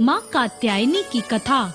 माँ कात्यायनी की कथा।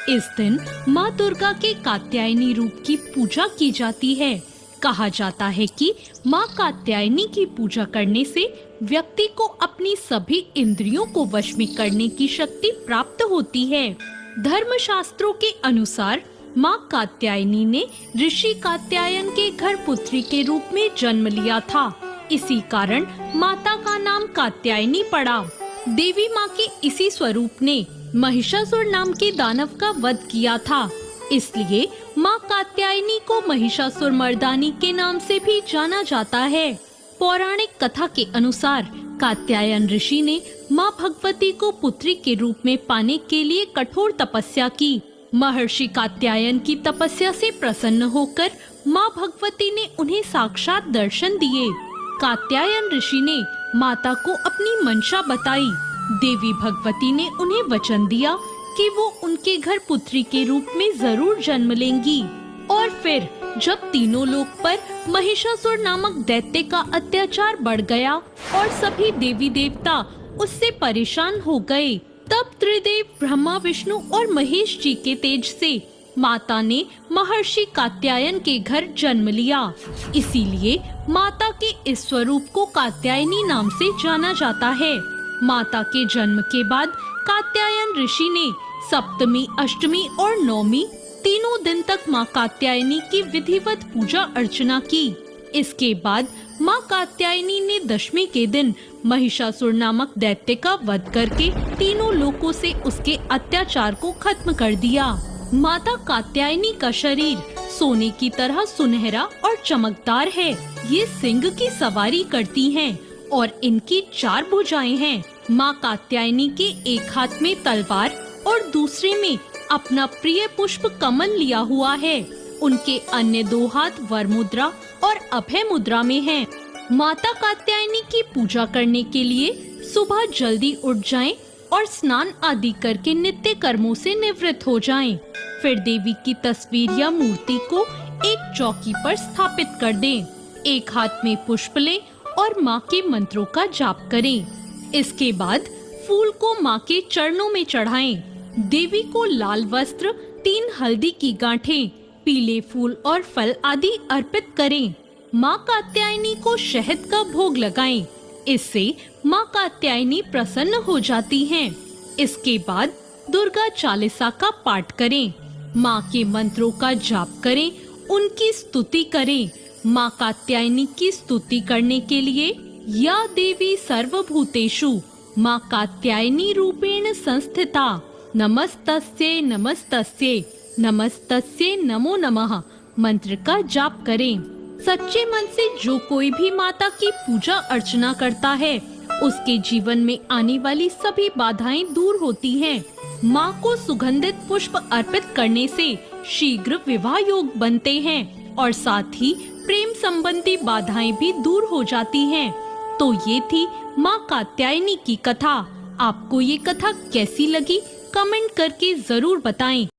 इस दिन माँ दुर्गा के कात्यायनी रूप की पूजा की जाती है। कहा जाता है कि माँ कात्यायनी की पूजा करने से व्यक्ति को अपनी सभी इंद्रियों को वश में करने की शक्ति प्राप्त होती है। धर्मशास्त्रों के अनुसार माँ कात्यायनी ने ऋषि कात्यायन के घर पुत्री के रूप में जन्म लिया था। इसी कारण माता का नाम कात्यायनी पड़ा। देवी माँ के इसी स्वरूप ने महिषासुर नाम के दानव का वध किया था। इसलिए माँ कात्यायनी को महिषासुर मर्दानी के नाम से भी जाना जाता है। पौराणिक कथा के अनुसार कात्यायन ऋषि ने माँ भगवती को पुत्री के रूप में पाने के लिए कठोर तपस्या की। महर्षि कात्यायन की तपस्या से प्रसन्न होकर माँ भगवती ने उन्हें साक्षात दर्शन दिए। कात्यायन ऋषि ने माता को अपनी मंशा बताई। देवी भगवती ने उन्हें वचन दिया कि वो उनके घर पुत्री के रूप में जरूर जन्म लेंगी। और फिर जब तीनों लोक पर महिषासुर नामक दैत्य का अत्याचार बढ़ गया और सभी देवी देवता उससे परेशान हो गए, तब त्रिदेव ब्रह्मा, विष्णु और महेश जी के तेज से माता ने महर्षि कात्यायन के घर जन्म लिया। इसीलिए माता के इस स्वरूप को कात्यायनी नाम से जाना जाता है। माता के जन्म के बाद कात्यायन ऋषि ने सप्तमी, अष्टमी और नवमी तीनों दिन तक माँ कात्यायनी की विधिवत पूजा अर्चना की। इसके बाद माँ कात्यायनी ने दशमी के दिन महिषासुर नामक दैत्य का वध करके तीनों लोकों से उसके अत्याचार को खत्म कर दिया। माता कात्यायनी का शरीर सोने की तरह सुनहरा और चमकदार है। ये सिंह की सवारी करती हैं और इनकी 4 भुजाएं हैं। माँ कात्यायनी के एक हाथ में तलवार और दूसरे में अपना प्रिय पुष्प कमल लिया हुआ है। उनके अन्य 2 हाथ वर मुद्रा और अभय मुद्रा में हैं। माता कात्यायनी की पूजा करने के लिए सुबह जल्दी उठ जाएं और स्नान आदि करके नित्य कर्मों से निवृत्त हो जाएं। फिर देवी की तस्वीर या मूर्ति को एक चौकी पर स्थापित कर दें। एक हाथ में पुष्प लें और माँ के मंत्रों का जाप करें। इसके बाद फूल को माँ के चरणों में चढ़ाएं। देवी को लाल वस्त्र, 3 हल्दी की गांठें, पीले फूल और फल आदि अर्पित करें। माँ कात्यायनी को शहद का भोग लगाएं। इससे माँ कात्यायनी प्रसन्न हो जाती हैं। इसके बाद दुर्गा चालीसा का पाठ करें। माँ के मंत्रों का जाप करें, उनकी स्तुति करें। माँ कात्यायनी की स्तुति करने के लिए या देवी सर्वभूतेषु माँ कात्यायनी रूपेण संस्थिता नमस्तस्यै नमस्तस्यै नमस्तस्यै नमो नमः मंत्र का जाप करें। सच्चे मन से जो कोई भी माता की पूजा अर्चना करता है, उसके जीवन में आने वाली सभी बाधाएं दूर होती हैं। माँ को सुगंधित पुष्प अर्पित करने से शीघ्र विवाह योग बनते हैं और साथ ही प्रेम संबंधी बाधाएं भी दूर हो जाती हैं। तो ये थी माँ कात्यायनी की कथा। आपको ये कथा कैसी लगी? कमेंट करके जरूर बताएं।